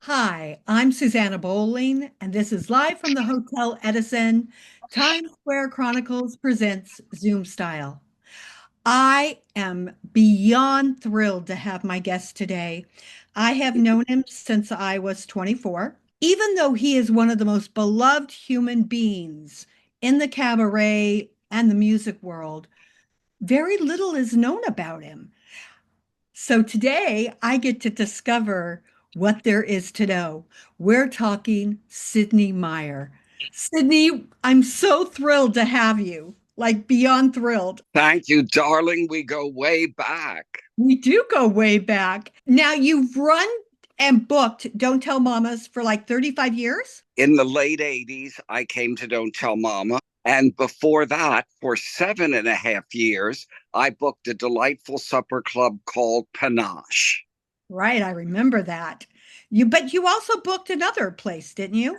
Hi, I'm Susanna Bowling, and this is live from the Hotel Edison. Times Square Chronicles presents Zoom Style. I am beyond thrilled to have my guest today. I have known him since I was 24. Even though he is one of the most beloved human beings in the cabaret and the music world, very little is known about him. So today I get to discover what there is to know. We're talking Sidney Myer. Sidney, I'm so thrilled to have you, like beyond thrilled. Thank you, darling. We go way back. We do go way back. Now you've run and booked Don't Tell Mamas for like 35 years? In the late 80s, I came to Don't Tell Mama. And before that, for 7.5 years, I booked a delightful supper club called Panache. Right, I remember that. But you also booked another place, didn't you?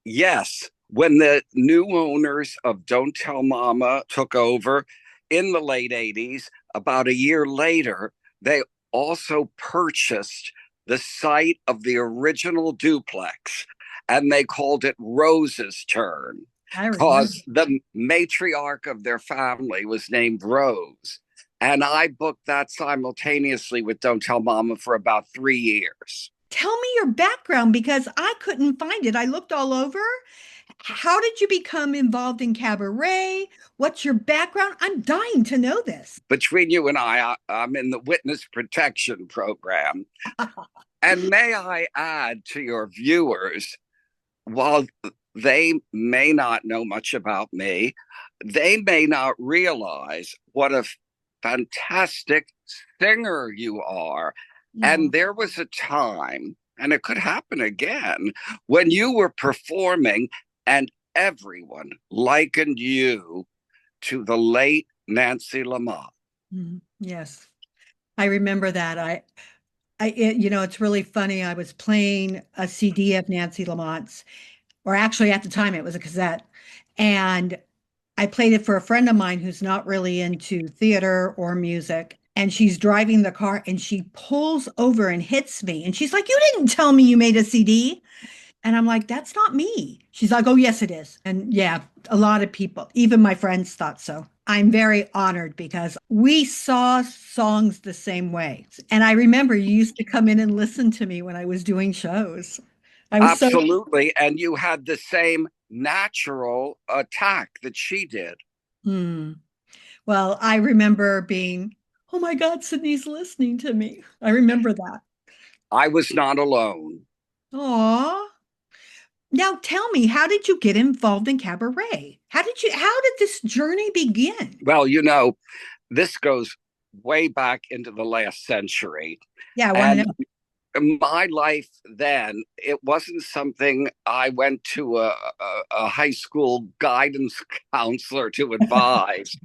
Yes, when the new owners of Don't Tell Mama took over in the late 80s, about a year later, they also purchased the site of the original duplex and they called it Rose's Turn I remember. because the matriarch of their family was named Rose. And I booked that simultaneously with Don't Tell Mama for about 3 years. Tell me your background because I couldn't find it. I looked all over. How did you become involved in cabaret? What's your background? I'm dying to know this. Between you and I'm in the witness protection program. And may I add to your viewers, while they may not know much about me, they may not realize what a fantastic singer you are. And No. there was a time, and it could happen again, when you were performing and everyone likened you to the late Nancy Lamont. Yes, I remember that. It's really funny. I was playing a CD of Nancy Lamont's, or actually at the time it was a cassette, and I played it for a friend of mine who's not really into theater or music. And she's driving the car and she pulls over and hits me. And she's like, "You didn't tell me you made a CD." And I'm like, "That's not me." She's like, "Oh, yes, it is." And yeah, a lot of people, even my friends, thought so. I'm very honored because we saw songs the same way. And I remember you used to come in and listen to me when I was doing shows. I was so, Absolutely. And you had the same natural attack that she did. hmm. Well, I remember being, "Oh my God, Sydney's listening to me." I remember that. I was not alone. Aw. Now tell me, how did you get involved in cabaret? How did this journey begin? Well, this goes way back into the last century. Yeah, I want to And know. my life then, it wasn't something I went to a high school guidance counselor to advise.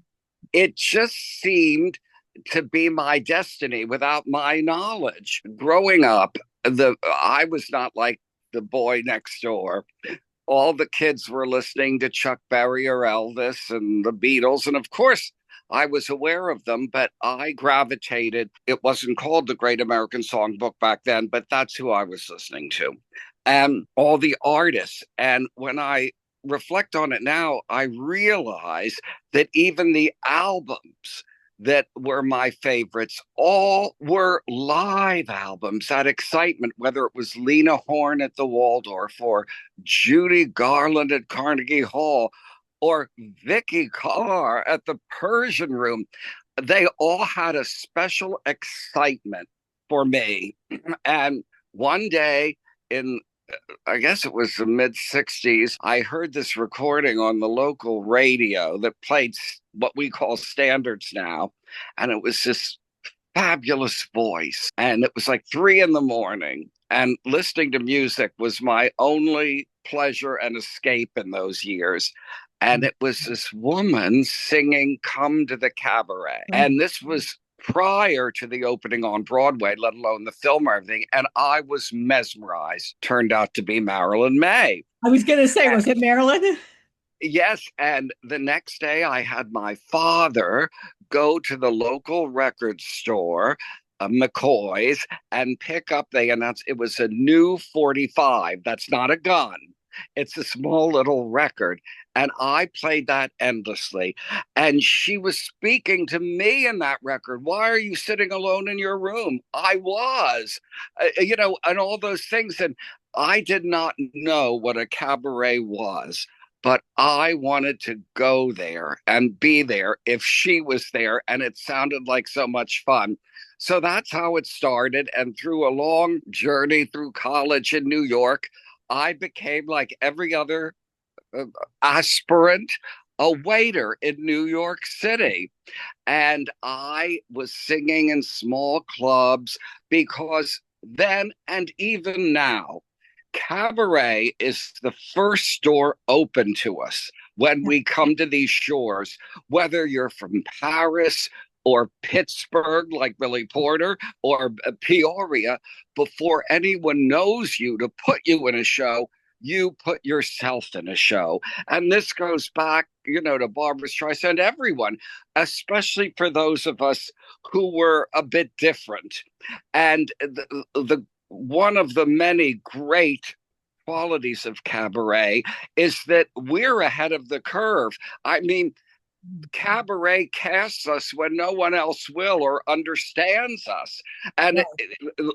It just seemed to be my destiny without my knowledge. Growing up, the I was not like the boy next door. All the kids were listening to Chuck Berry or Elvis and the Beatles. And of course, I was aware of them, but I gravitated. It wasn't called the Great American Songbook back then, but that's who I was listening to. And all the artists. And when I reflect on it now, I realize that even the albums that were my favorites all were live albums. That excitement, whether it was Lena Horne at the Waldorf or Judy Garland at Carnegie Hall or Vicky Carr at the Persian Room, they all had a special excitement for me. And one day in I guess it was the mid 60s. I heard this recording on the local radio that played what we call standards now. And it was this fabulous voice. And it was like 3 in the morning. And listening to music was my only pleasure and escape in those years. And it was this woman singing Come to the Cabaret. And this was prior to the opening on Broadway, let alone the film or everything. And I was mesmerized. Turned out to be Marilyn May. I was going to say, was it Marilyn? Yes. And the next day, I had my father go to the local record store McCoy's and pick up. They announced it was a new 45. That's not a gun. It's a small little record. And I played that endlessly. And she was speaking to me in that record. Why are you sitting alone in your room? I was, and all those things. And I did not know what a cabaret was, but I wanted to go there and be there if she was there. And it sounded like so much fun. So that's how it started. And through a long journey through college in New York, I became like every other uh, aspirant, a waiter in New York City. And I was singing in small clubs because then and even now, cabaret is the first store open to us when we come to these shores, whether you're from Paris or Pittsburgh, like Billy Porter, or Peoria, before anyone knows you to put you in a show, you put yourself in a show. And this goes back, to Barbara Streisand, everyone, especially for those of us who were a bit different. And the one of the many great qualities of cabaret is that we're ahead of the curve. I mean, cabaret casts us when no one else will or understands us. And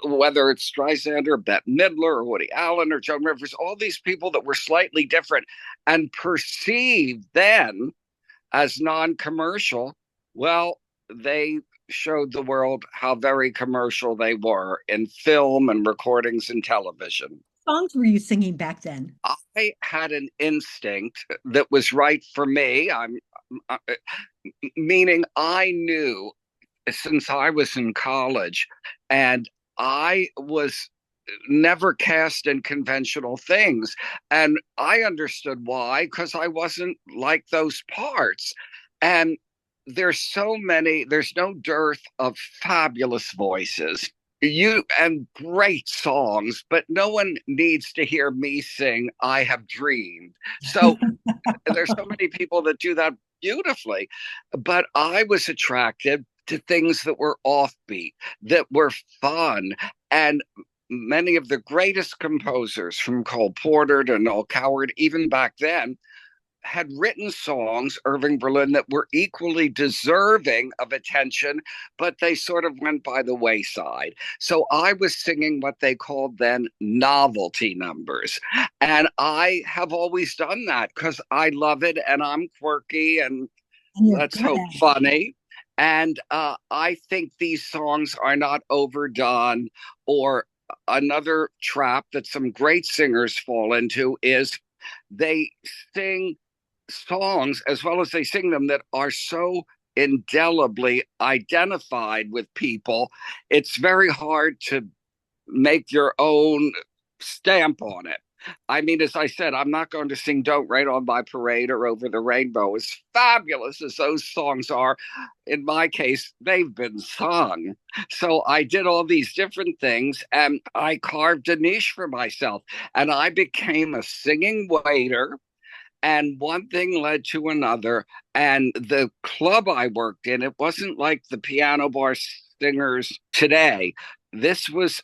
whether it's Streisand or Bette Midler or Woody Allen or Joan Rivers, all these people that were slightly different and perceived then as non-commercial, well, they showed the world how very commercial they were in film and recordings and television. Songs were you singing back then? I had an instinct that was right for me. Uh, Meaning I knew since I was in college, and I was never cast in conventional things. And I understood why, because I wasn't like those parts. And there's no dearth of fabulous voices. And great songs, but no one needs to hear me sing I Have Dreamed. So there's so many people that do that beautifully. But I was attracted to things that were offbeat, that were fun. And many of the greatest composers, from Cole Porter to Noel Coward, even back then, had written songs, Irving Berlin, that were equally deserving of attention, but they sort of went by the wayside. So I was singing what they called then novelty numbers. And I have always done that because I love it and I'm quirky and And you're let's good hope at it. funny. And I think these songs are not overdone. Or another trap that some great singers fall into is they sing songs as well as they sing them that are so indelibly identified with people, it's very hard to make your own stamp on it. I mean, as I said, I'm not going to sing Don't Rain on My Parade or Over the Rainbow. As fabulous as those songs are, in my case, they've been sung. So I did all these different things and I carved a niche for myself. And I became a singing waiter, and one thing led to another. And the club I worked in, it wasn't like the piano bar singers today. This was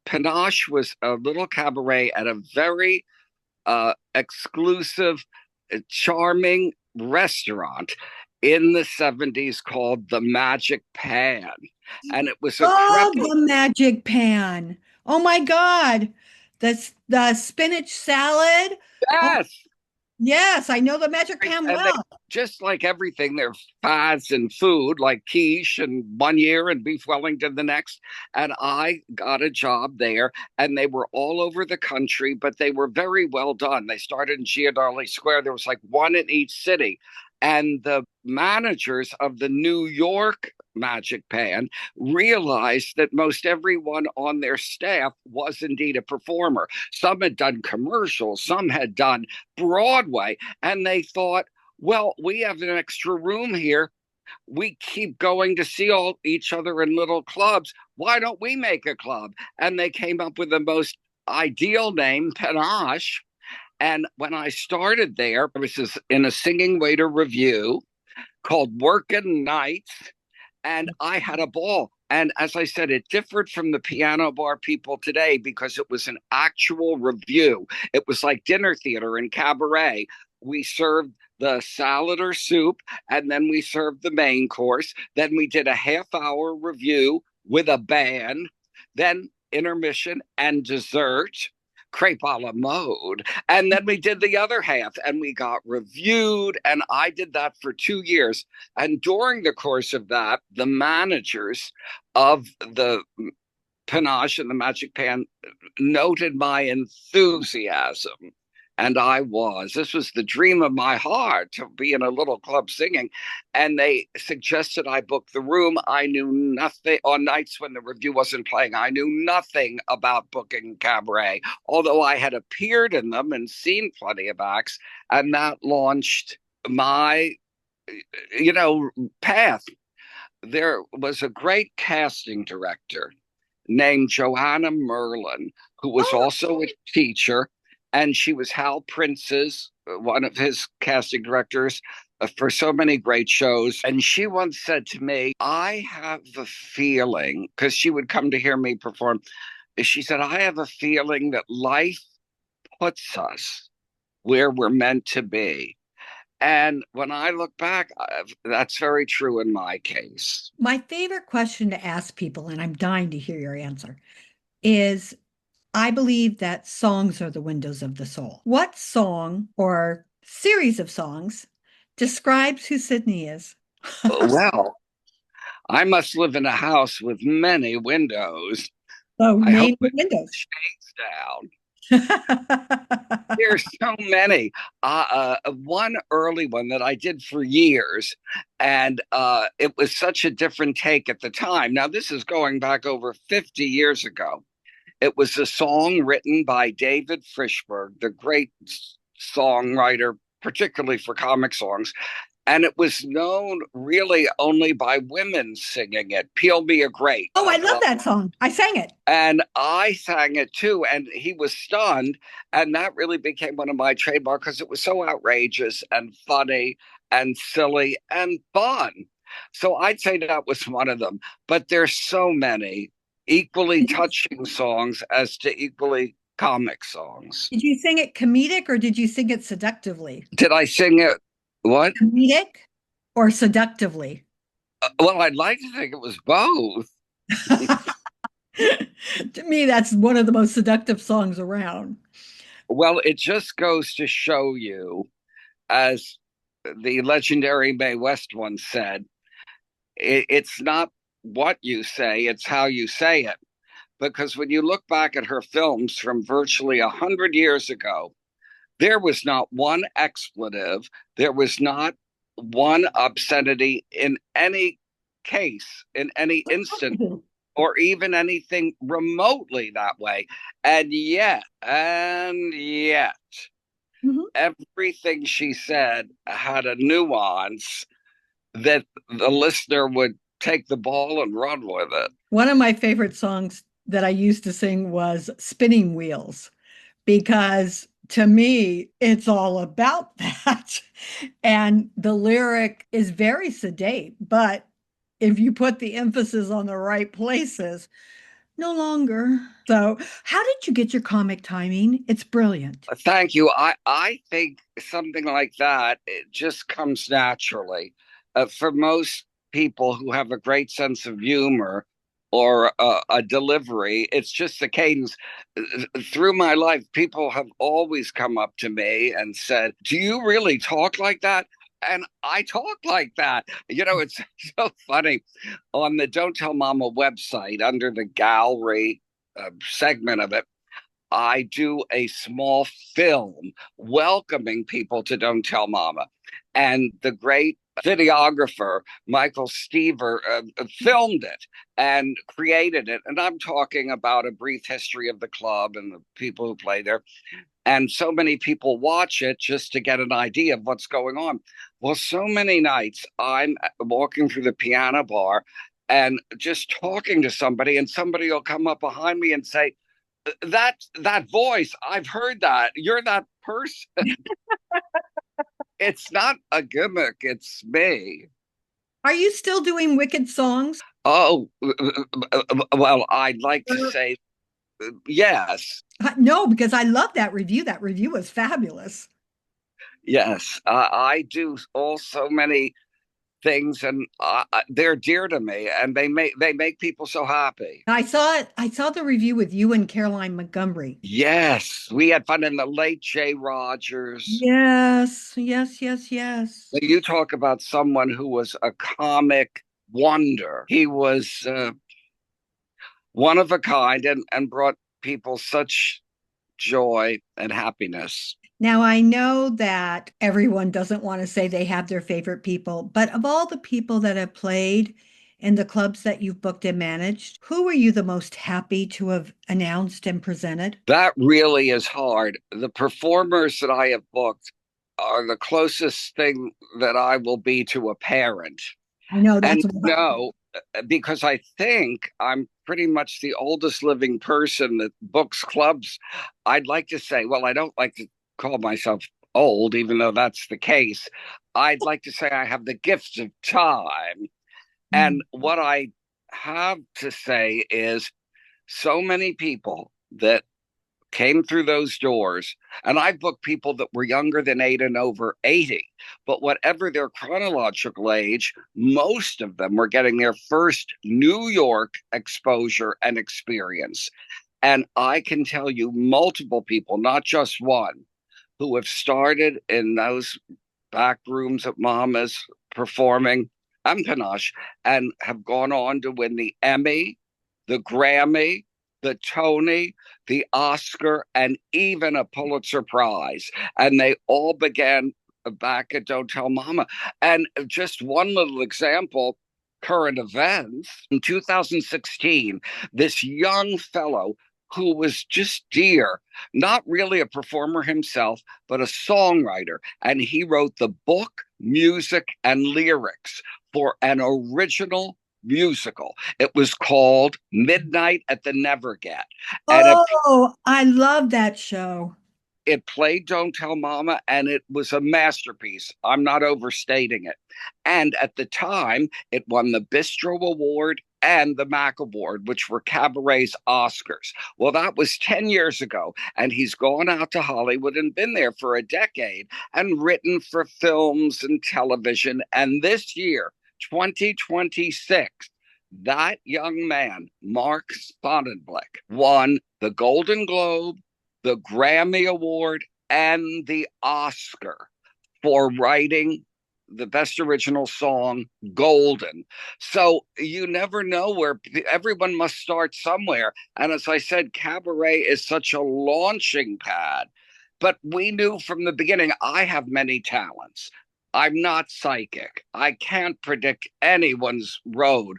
Panache was a little cabaret at a very exclusive, charming restaurant in the 70s called the Magic Pan. And it was a Oh, crepe. the magic pan. Oh my God. The spinach salad. Oh, Yes. yes, I know the magic pan And they, well. just like everything, they're fads in food, like quiche and one year and beef Wellington the next. And I got a job there, and they were all over the country, but they were very well done. They started in Giardini Square. There was like one in each city. And the managers of the New York Magic Pan realized that most everyone on their staff was indeed a performer. Some had done commercials, some had done Broadway, and they thought, well, we have an extra room here. We keep going to see all each other in little clubs. Why don't we make a club? And they came up with the most ideal name, Panache. And when I started there, I was in a singing waiter review called Workin' Nights, and I had a ball. And as I said, it differed from the piano bar people today because it was an actual review. It was like dinner theater and cabaret. We served the salad or soup, and then we served the main course. Then we did a half-hour review with a band, then intermission and dessert, crepe a la mode. And then we did the other half and we got reviewed. And I did that for 2 years. And during the course of that, the managers of the Panache and the Magic Pan noted my enthusiasm. And this was the dream of my heart to be in a little club singing. And they suggested I book the room. I knew nothing on nights when the review wasn't playing. I knew nothing about booking cabaret, although I had appeared in them and seen plenty of acts. And that launched my, path. There was a great casting director named Joanna Merlin, who was Oh, also a teacher, and she was Hal Prince's one of his casting directors for so many great shows. And she once said to me, "I have a feeling," because she would come to hear me perform. She said, "I have a feeling that life puts us where we're meant to be." And when I look back, that's very true in my case. my favorite question to ask people, and I'm dying to hear your answer, is I believe that songs are the windows of the soul. What song or series of songs describes who Sydney is? Well, I must live in a house with many windows. So I hope name the it windows. shades down. There's so many. One early one that I did for years, and it was such a different take at the time. Now, this is going back over 50 years ago. It was a song written by David Frischberg, the great songwriter, particularly for comic songs. And it was known really only by women singing it. Peel Me a Grape. Oh, I love that song. I sang it. And I sang it too, and he was stunned. And that really became one of my trademarks because it was so outrageous and funny and silly and fun. So I'd say that was one of them. But there's so many equally Did you, touching songs as to equally comic songs. did you sing it comedic or did you sing it seductively? Did I sing it? What? Comedic or seductively? Well, I'd like to think it was both. To me, that's one of the most seductive songs around. Well, it just goes to show you, as the legendary Mae West once said, it's not what you say, it's how you say it. Because when you look back at her films from virtually 100 years ago, there was not one expletive, there was not one obscenity in any case, in any instant, or even anything remotely that way. And yet, Mhm. everything she said had a nuance that the listener would take the ball and run with it. One of my favorite songs that I used to sing was Spinning Wheels because to me, it's all about that. And the lyric is very sedate, but if you put the emphasis on the right places, no longer. So, how did you get your comic timing? It's brilliant. Thank you. I think something like that, it just comes naturally. For most people who have a great sense of humor or a delivery, it's just the cadence. Through my life, people have always come up to me and said, "Do you really talk like that?" And I talk like that. It's so funny. On the Don't Tell Mama website, under the gallery segment of it, I do a small film welcoming people to Don't Tell Mama. And the great videographer, Michael Stever, filmed it and created it. And I'm talking about a brief history of the club and the people who play there. And so many people watch it just to get an idea of what's going on. Well, so many nights I'm walking through the piano bar and just talking to somebody, and somebody will come up behind me and say, that voice, I've heard that. You're that person. It's not a gimmick, it's me. Are you still doing Wicked songs? Oh, well, I'd like to say yes, No, because I love that review. That review was fabulous. yes. I do all so many things, and they're dear to me, and they make people so happy. I saw it. I saw the review with you and Caroline Montgomery. Yes, we had fun in the late Jay Rogers. Yes, yes, yes, yes. You talk about someone who was a comic wonder. He was one of a kind and brought people such joy and happiness. Now, I know that everyone doesn't want to say they have their favorite people, but of all the people that have played in the clubs that you've booked and managed, who were you the most happy to have announced and presented? That really is hard. The performers that I have booked are the closest thing that I will be to a parent. I know And that's what no, because I think I'm pretty much the oldest living person that books clubs. I'd like to say, well, I don't like to call myself old, even though that's the case. I'd like to say I have the gift of time. And what I have to say is so many people that came through those doors, and I booked people that were younger than eight and over 80. But whatever their chronological age, most of them were getting their first New York exposure and experience. And I can tell you multiple people, not just one, who have started in those back rooms at Mama's performing empanache and have gone on to win the Emmy, the Grammy, the Tony, the Oscar, and even a Pulitzer Prize. And they all began back at Don't Tell Mama. And just one little example, current events in 2016, this young fellow who was just dear, not really a performer himself, but a songwriter. And he wrote the book, music, and lyrics for an original musical. It was called Midnight at the Never Get. And Oh, I love that show. it played Don't Tell Mama, and it was a masterpiece. I'm not overstating it. And at the time, it won the Bistro Award and the Mac Award, which were Cabaret's Oscars. Well, that was 10 years ago, and he's gone out to Hollywood and been there for a decade and written for films and television. And this year, 2026, that young man, Mark Sonnenblick, won the Golden Globe, the Grammy Award, and the Oscar for writing the best original song, Golden. So you never know where everyone must start somewhere. And as I said, Cabaret is such a launching pad. But we knew from the beginning, I have many talents. I'm not psychic. I can't predict anyone's road.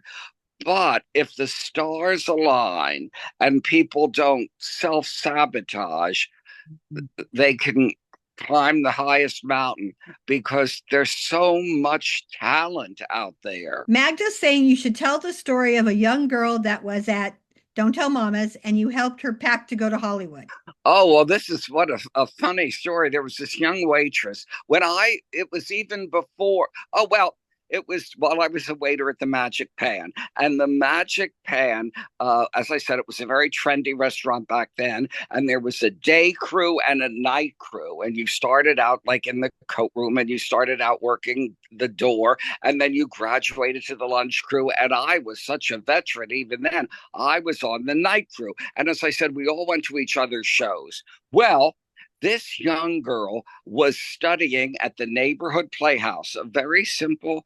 But if the stars align and people don't self sabotage, they can climb the highest mountain because there's so much talent out there. Magda's saying you should tell the story of a young girl that was at Don't Tell Mamas and you helped her pack to go to Hollywood. Oh, well, this is what a funny story. There was this young waitress it was even before, oh, well, it was while I was a waiter at the Magic Pan. And the Magic Pan, as I said, it was a very trendy restaurant back then. And there was a day crew and a night crew. And you started out like in the coat room and you started out working the door. And then you graduated to the lunch crew. And I was such a veteran even then. I was on the night crew. And as I said, we all went to each other's shows. Well, this young girl was studying at the neighborhood playhouse, a very simple.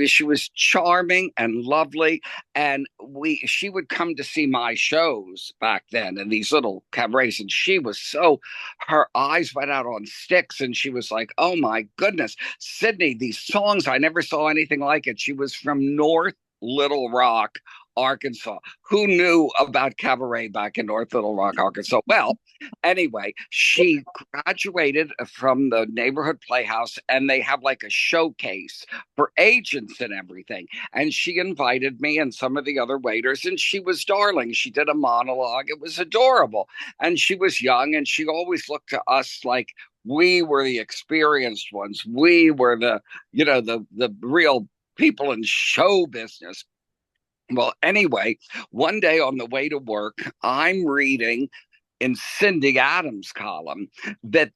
She was charming and lovely, and we she would come to see my shows back then in these little cabarets, and she was so her eyes went out on sticks, and she was like, "Oh my goodness, Sidney, these songs I never saw anything like it." She was from North Little Rock, Arkansas. Who knew about cabaret back in North Little Rock, Arkansas? Well, anyway, she graduated from the neighborhood playhouse and they have like a showcase for agents and everything. And she invited me and some of the other waiters, and she was darling. She did a monologue. It was adorable. And she was young, and she always looked to us like we were the experienced ones. We were the real people in show business. Well, anyway, one day on the way to work, I'm reading in Cindy Adams' column that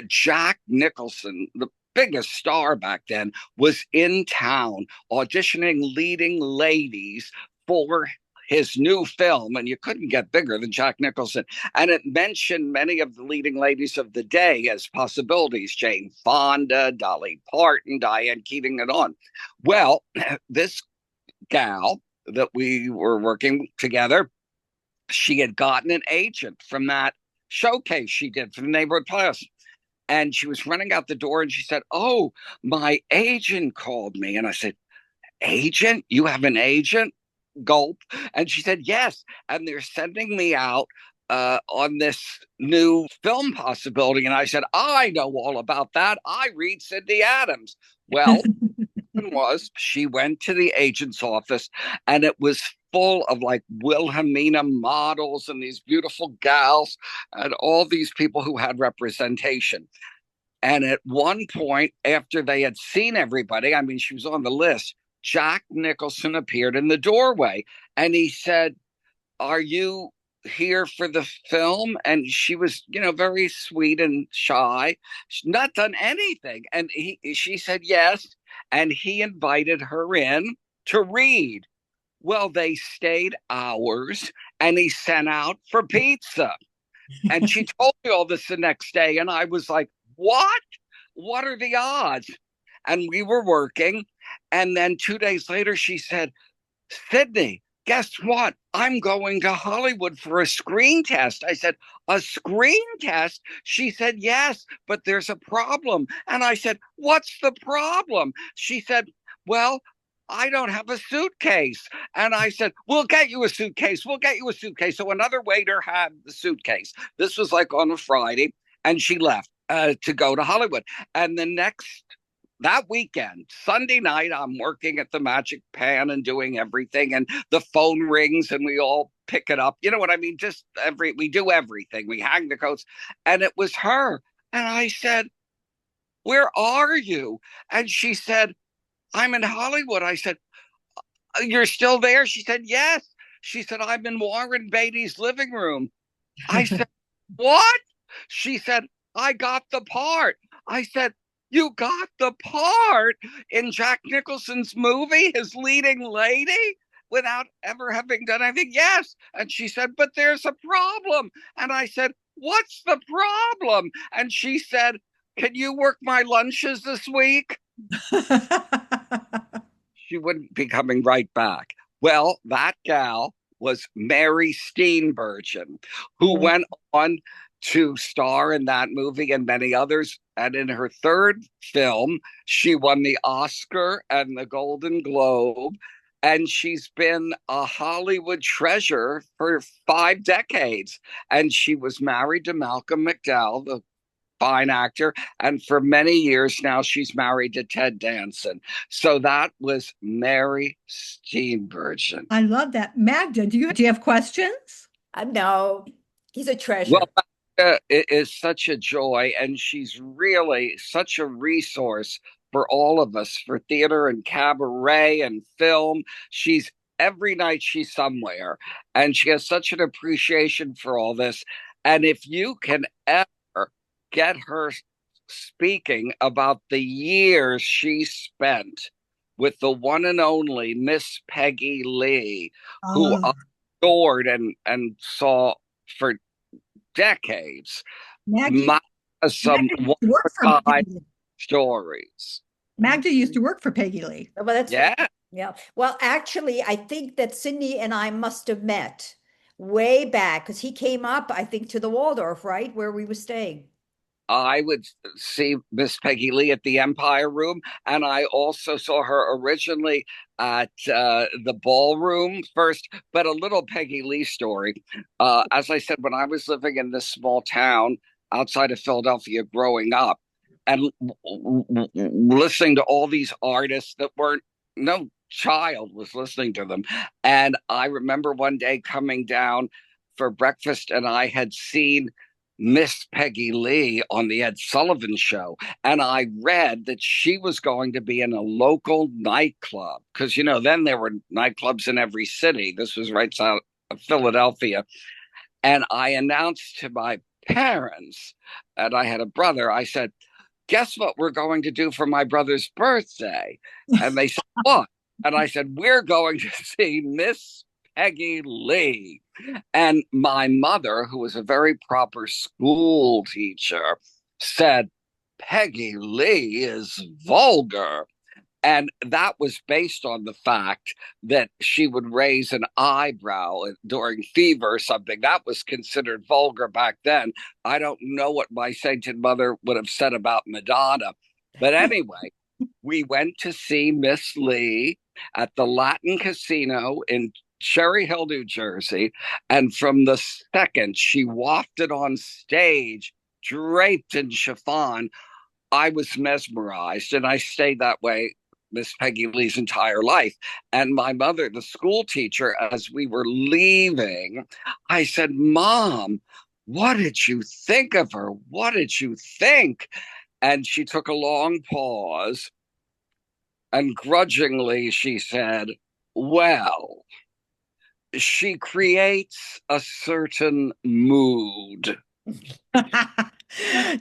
Jack Nicholson, the biggest star back then, was in town auditioning leading ladies for his new film, and you couldn't get bigger than Jack Nicholson. And it mentioned many of the leading ladies of the day as possibilities: Jane Fonda, Dolly Parton, Diane Keating, and on. Well, this gal that we were working together, she had gotten an agent from that showcase she did for the neighborhood plus. And she was running out the door and she said, "Oh, my agent called me." And I said, "Agent? You have an agent?" Gulp. And she said, "Yes. And they're sending me out on this new film possibility." And I said, "I know all about that. I read Cindy Adams." Well, was she went to the agent's office and it was full of like Wilhelmina models and these beautiful gals and all these people who had representation. And at one point, after they had seen everybody, I mean, she was on the list, Jack Nicholson appeared in the doorway and he said, "Are you here for the film?" And she was, very sweet and shy. She's not done anything. And she said yes. And he invited her in to read. Well, they stayed hours and he sent out for pizza. And she told me all this the next day. And I was like, what? What are the odds? And we were working. And then 2 days later, she said, "Sidney, guess what? I'm going to Hollywood for a screen test." I said, "A screen test?" She said, "Yes, but there's a problem." And I said, "What's the problem?" She said, "Well, I don't have a suitcase." And I said, "We'll get you a suitcase. We'll get you a suitcase." So another waiter had the suitcase. This was like on a Friday, and she left to go to Hollywood. And that weekend, Sunday night, I'm working at the Magic Pan and doing everything, and the phone rings and we all pick it up. You know what I mean? Just we do everything. We hang the coats, and it was her. And I said, "Where are you?" And she said, "I'm in Hollywood." I said, "You're still there?" She said, "Yes." She said, "I'm in Warren Beatty's living room." I said, "What?" She said, "I got the part." I said, "You got the part in Jack Nicholson's movie, his leading lady, without ever having done anything?" "Yes." And she said, "But there's a problem." And I said, "What's the problem?" And she said, "Can you work my lunches this week?" She wouldn't be coming right back. Well, that gal was Mary Steenburgen, who went on to star in that movie and many others. And in her third film, she won the Oscar and the Golden Globe. And she's been a Hollywood treasure for 5 decades. And she was married to Malcolm McDowell, the fine actor. And for many years now, she's married to Ted Danson. So that was Mary Steenburgen. I love that. Magda, do you have questions? No, he's a Well, treasure. it is such a joy, and she's really such a resource for all of us for theater and cabaret and film. She's every night she's somewhere, and she has such an appreciation for all this. And if you can ever get her speaking about the years she spent with the one and only Miss Peggy Lee, who Oh, I adored and saw for decades. Maggie, My, some Magda used to work for wonderful Peggy Lee. stories. Magda used to work for Peggy Lee. Well, that's Yeah, yeah. Well, actually, I think that Sydney and I must have met way back because he came up, I think, to the Waldorf, right, where we were staying. I would see Miss Peggy Lee at the Empire Room, and I also saw her originally at the ballroom first. But a little Peggy Lee story. As I said, when I was living in this small town outside of Philadelphia growing up, and listening to all these artists that weren't, no child was listening to them. And I remember one day coming down for breakfast, and I had seen Miss Peggy Lee on the Ed Sullivan Show, and I read that she was going to be in a local nightclub because then there were nightclubs in every city. This was right south of Philadelphia, and I announced to my parents, and I had a brother. I said, "Guess what we're going to do for my brother's birthday?" And they said, "What?" And I said, "We're going to see Miss Peggy Lee." And my mother, who was a very proper school teacher, said, "Peggy Lee is vulgar." And that was based on the fact that she would raise an eyebrow during fever or something. That was considered vulgar back then. I don't know what my sainted mother would have said about Madonna. But anyway, we went to see Miss Lee at the Latin Casino in Cherry Hill, New Jersey. And from the second she wafted on stage, draped in chiffon, I was mesmerized, and I stayed that way Miss Peggy Lee's entire life. And my mother, the school teacher, as we were leaving, I said, "Mom, what did you think of her? What did you think?" And she took a long pause, and grudgingly she said, "Well, she creates a certain mood."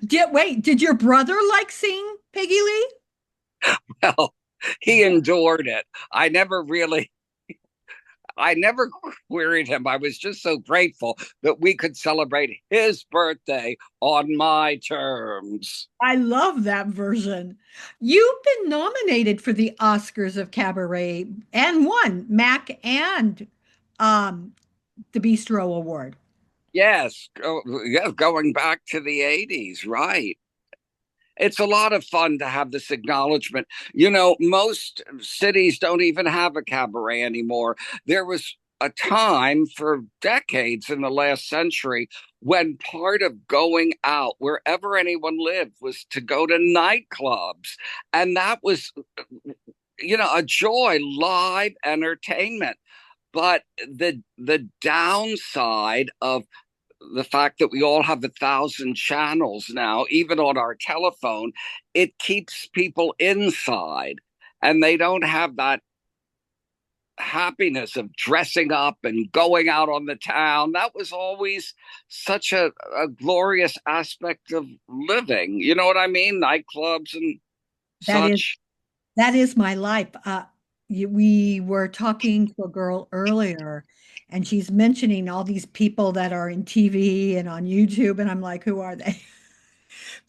Did your brother like seeing Peggy Lee? Well, he endured it. I never queried him. I was just so grateful that we could celebrate his birthday on my terms. I love that version. You've been nominated for the Oscars of Cabaret and won Mac and um, the Bistro Award. Yes, yeah, going back to the 80s, right. It's a lot of fun to have this acknowledgement. Most cities don't even have a cabaret anymore. There was a time for decades in the last century when part of going out wherever anyone lived was to go to nightclubs. And that was, a joy, live entertainment. But the downside of the fact that we all have 1,000 channels now, even on our telephone, it keeps people inside, and they don't have that happiness of dressing up and going out on the town. That was always such a glorious aspect of living. You know what I mean? Nightclubs and That is such. that is my life. We were talking to a girl earlier, and she's mentioning all these people that are in TV and on YouTube, and I'm like, who are they?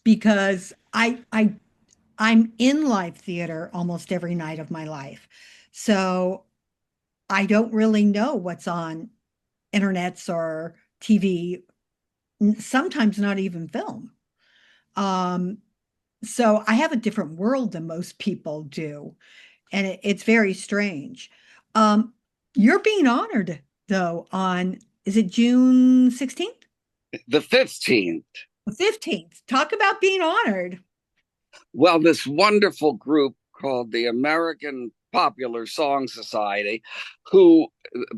Because I'm in live theater almost every night of my life. So I don't really know what's on internets or TV, sometimes not even film. Um, so I have a different world than most people do, and it's very strange. Um, you're being honored though on, is it June 16th? The 15th. The 15th. Talk about being honored. Well, this wonderful group called the American Popular Song Society, who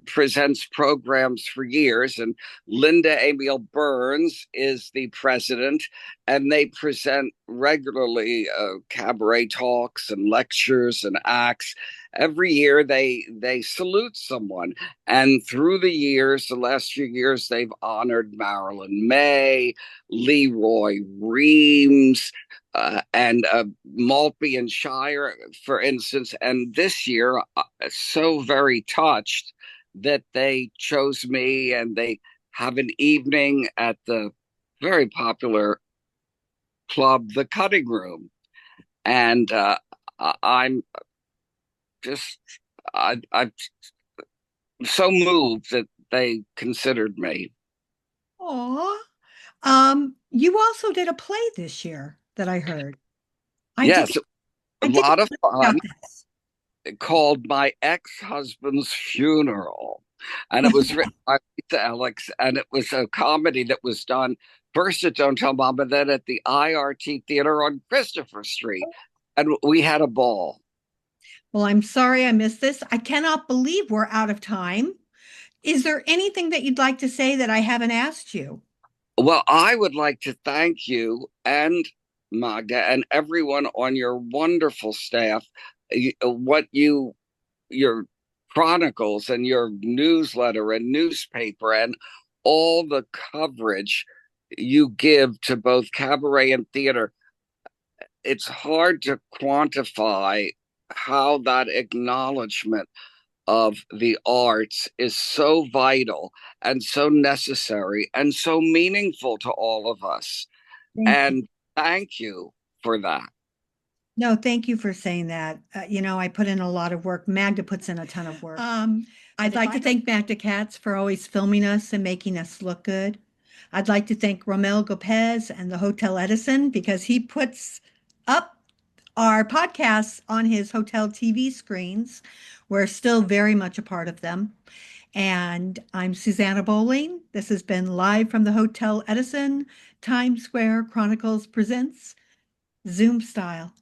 presents programs for years, and Linda Amiel Burns is the president, and they present regularly cabaret talks and lectures and acts. Every year they salute someone, and through the years, the last few years, they've honored Marilyn May, Leroy Reams, and Maltby and Shire, for instance. And this year, so very touched that they chose me, and they have an evening at the very popular club, The Cutting Room. And I'm just, I'm so moved that they considered me. Aw. You also did a play this year that I heard. I Yes, didn't a I didn't lot of know fun, about this. called My Ex-Husband's Funeral. And it was written by Lisa Alex, and it was a comedy that was done first at Don't Tell Mom, and then at the IRT Theater on Christopher Street. And we had a ball. Well, I'm sorry I missed this. I cannot believe we're out of time. Is there anything that you'd like to say that I haven't asked you? Well, I would like to thank you and Magda and everyone on your wonderful staff. What your chronicles and your newsletter and newspaper and all the coverage you give to both cabaret and theater. It's hard to quantify how that acknowledgement of the arts is so vital and so necessary and so meaningful to all of us. Thank you. And thank you for that. No, thank you for saying that. I put in a lot of work. Magda puts in a ton of work. I'd like to thank Magda Katz for always filming us and making us look good. I'd like to thank Romel Gopez and the Hotel Edison because he puts up our podcasts on his hotel TV screens. We're still very much a part of them. And I'm Susanna Bowling. This has been live from the Hotel Edison. Times Square Chronicles presents Zoom Style.